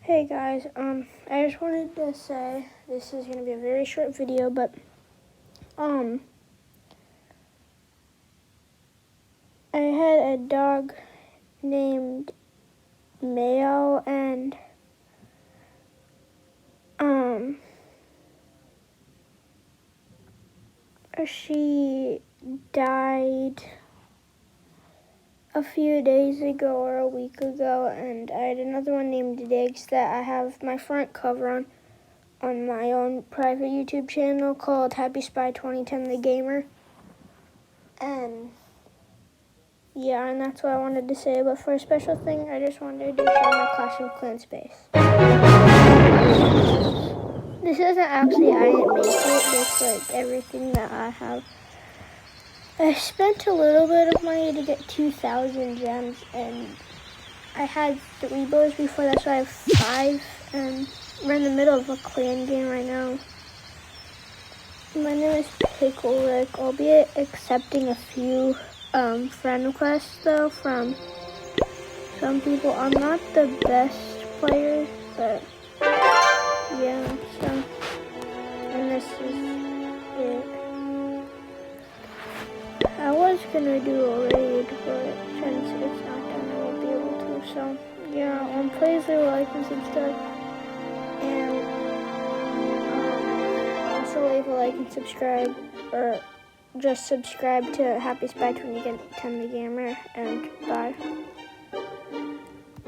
Hey guys, I just wanted to say this is gonna be a very short video, but I had a dog named Mayo, and she died a few days ago or a week ago, and I had another one named Diggs that I have my front cover on my own private YouTube channel called Happy Spy 2010 The Gamer. And yeah, and that's what I wanted to say. But for a special thing, I just wanted to show my Clash of Clans base. This isn't actually, I didn't make it. It's like everything that I have. I spent a little bit of money to get 2,000 gems, and I had 3 bows before that, so I have 5, and we're in the middle of a clan game right now. My name is Pickle Rick. I'll be accepting a few friend requests though from some people. I'm not the best player, but yeah, so, and this is it. I was gonna do a raid, but since it's not done, I won't be able to. So yeah, please leave a like and subscribe, and also leave a like and subscribe, or just subscribe to Happy Spy 2010 The Gamer, and bye.